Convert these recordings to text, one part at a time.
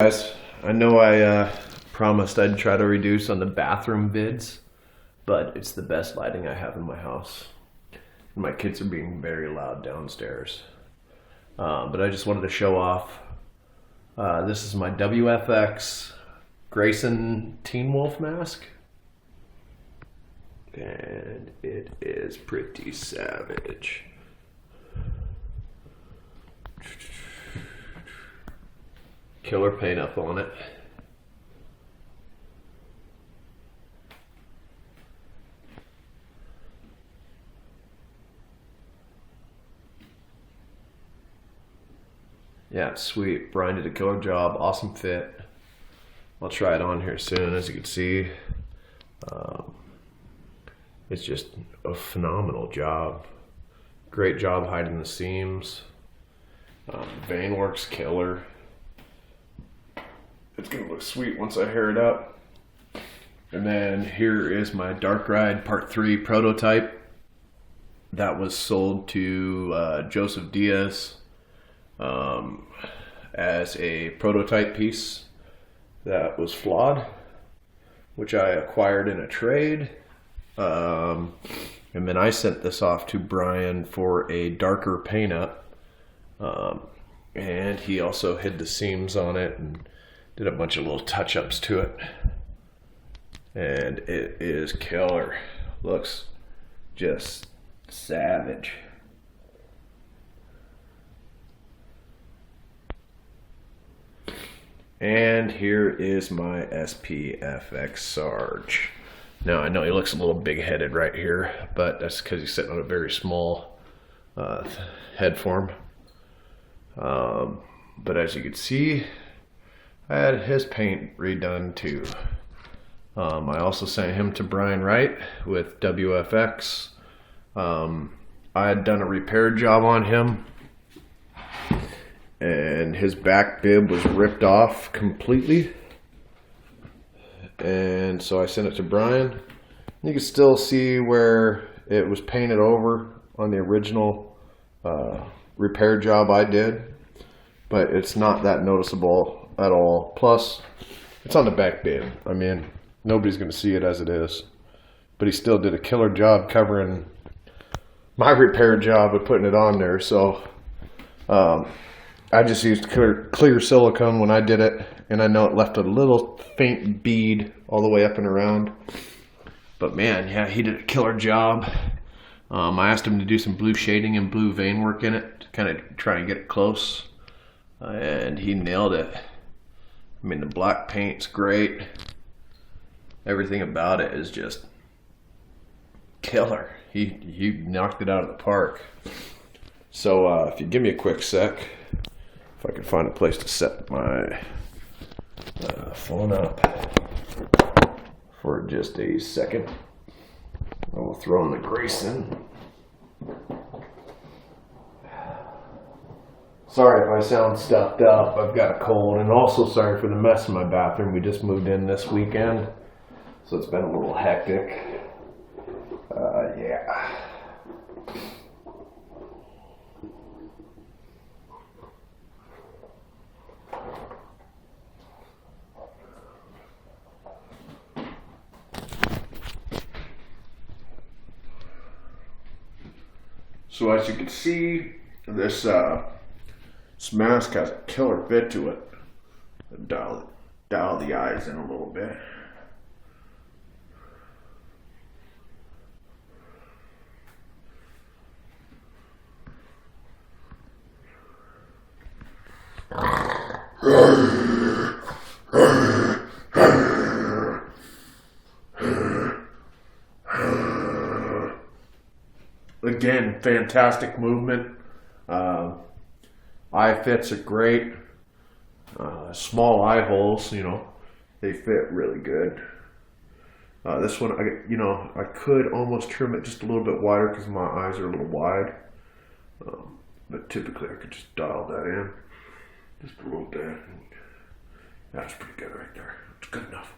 Guys, I know I promised I'd try to reduce on the bathroom vids, but it's the best lighting I have in my house. My kids are being very loud downstairs. But I just wanted to show off. This is my WFX Greyson Teen Wolf mask. And it is pretty savage. Killer paint up on it. Yeah, it's sweet. Brian did a killer job. Awesome fit. I'll try it on here soon. As you can see, it's just a phenomenal job. Great job hiding the seams. Vein works killer. It's gonna look sweet once I hair it up. And then here is my Darkride Part 3 prototype. That was sold to Joseph Diaz as a prototype piece that was flawed, which I acquired in a trade. And then I sent this off to Brian for a darker paint up. And he also hid the seams on it and did a bunch of little touch-ups to it. And it is killer. Looks just savage. And here is my SPFX Sarge. Now I know he looks a little big-headed right here, but that's because he's sitting on a very small head form. But as you can see, I had his paint redone too. I also sent him to Brian Wright with WFX. I had done a repair job on him, and his back bib was ripped off completely. And so I sent it to Brian. You can still see where it was painted over on the original repair job I did, but it's not that noticeable at all. Plus, it's on the back bib. I mean, nobody's going to see it as it is. But he still did a killer job covering my repair job and putting it on there. So I just used clear silicone when I did it, and I know it left a little faint bead all the way up and around. But man, yeah, he did a killer job. I asked him to do some blue shading and blue vein work in it to kind of try and get it close. And he nailed it. I mean, the black paint's great. Everything about it is just killer. He knocked it out of the park. So if you give me a quick sec, if I can find a place to set my phone up for just a second, I will throw in the Greyson. Sorry if I sound stuffed up. I've got a cold, and also sorry for the mess in my bathroom. We just moved in this weekend, so it's been a little hectic. Yeah. So as you can see, this mask has a killer bit to it. Dial the eyes in a little bit. Again, fantastic movement. Eye fits are great. Small eye holes, you know, they fit really good. This one, I could almost trim it just a little bit wider because my eyes are a little wide. But typically I could just dial that in just a little bit. That's pretty good right there. It's good enough.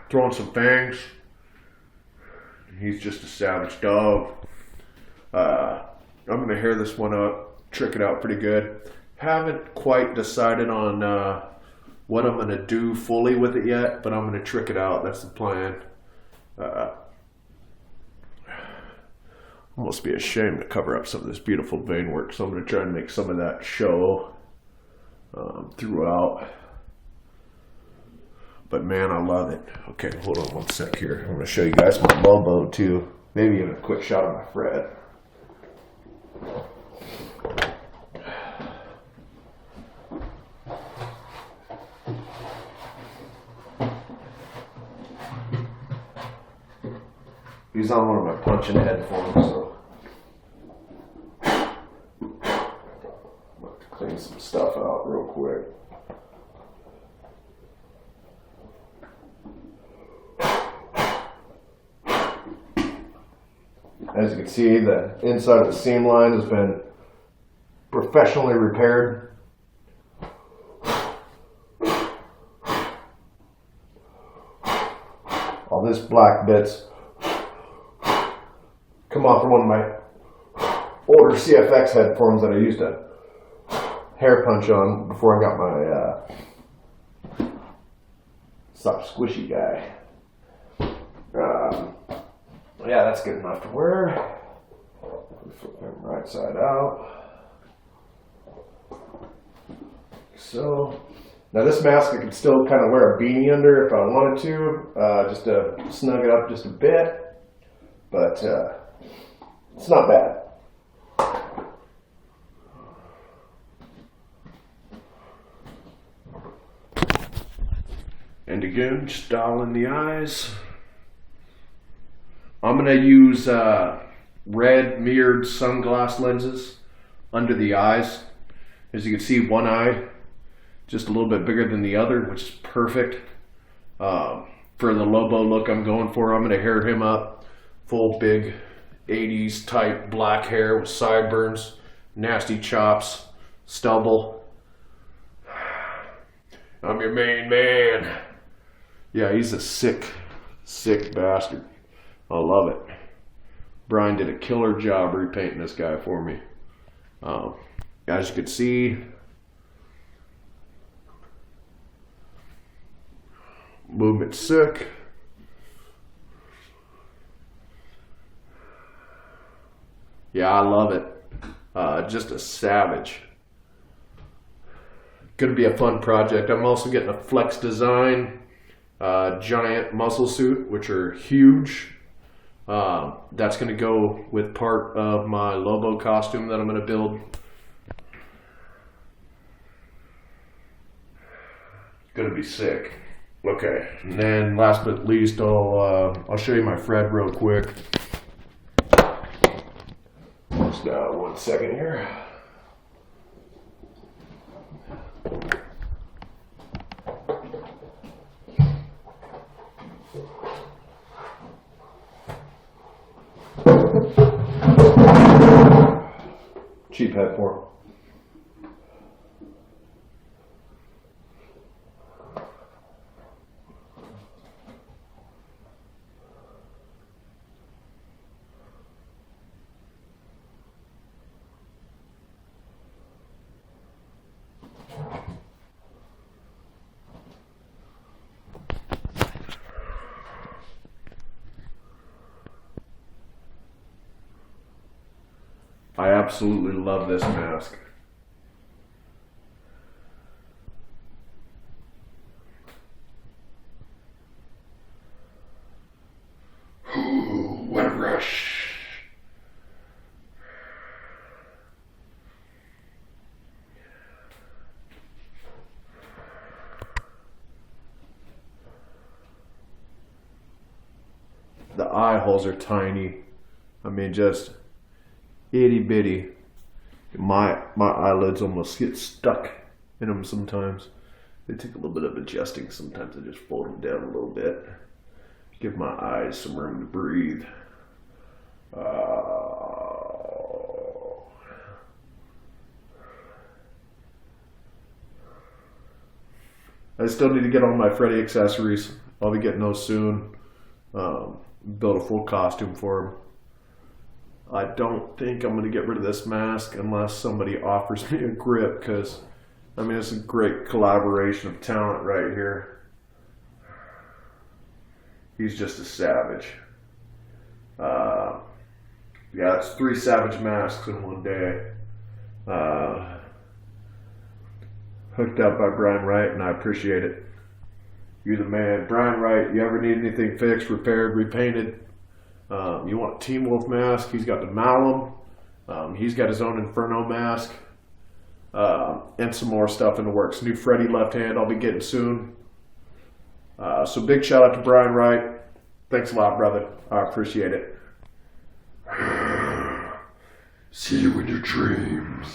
Throwing some fangs. He's just a savage dog. I'm gonna hair this one up, trick it out pretty good. Haven't quite decided on what I'm going to do fully with it yet, but I'm going to trick it out. That's the plan. Almost be ashamed to cover up some of this beautiful vein work, so I'm going to try and make some of that show throughout. But man, I love it. Okay, hold on one sec here. I'm going to show you guys my Lobo too. Maybe even a quick shot of my Fred. He's on one of my punching headphones, so I'm going to have to clean some stuff out real quick. As you can see, the inside of the seam line has been professionally repaired. All this black bits come off of one of my older CFX headphones that I used to hair punch on before I got my soft squishy guy. Yeah, that's good enough to wear. Flip them right side out. So now this mask I can still kind of wear a beanie under if I wanted to, just to snug it up just a bit, but it's not bad. And again, just dialing the eyes. I'm going to use red mirrored sunglass lenses under the eyes. As you can see, one eye just a little bit bigger than the other, which is perfect for the Lobo look I'm going for. I'm going to hair him up full big 80s type black hair with sideburns, nasty chops, stubble. I'm your main man. Yeah, he's a sick bastard. I love it. Brian did a killer job repainting this guy for me. As you can see, movement's sick. Yeah, I love it. Just a savage. Going to be a fun project. I'm also getting a Flex Design giant muscle suit, which are huge. That's going to go with part of my Lobo costume that I'm going to build. It's going to be sick. Okay, and then last but not least, I'll show you my Fred real quick. Just 1 second here. Cheap head form. I absolutely love this mask. Ooh, what a rush. The eye holes are tiny. I mean, just itty bitty. My eyelids almost get stuck in them sometimes. They take a little bit of adjusting. Sometimes I just fold them down a little bit. Give my eyes some room to breathe. I still need to get on my Freddy accessories. I'll be getting those soon. Build a full costume for him. I don't think I'm going to get rid of this mask unless somebody offers me a grip, because I mean, it's a great collaboration of talent right here. He's just a savage. Yeah, it's 3 savage masks in one day. Hooked up by Brian Wright, and I appreciate it. You're the man. Brian Wright, you ever need anything fixed, repaired, repainted? You want a Team Wolf mask? He's got the Malum. He's got his own Inferno mask. And some more stuff in the works. New Freddy left hand I'll be getting soon. So big shout out to Brian Wright. Thanks a lot, brother. I appreciate it. See you in your dreams.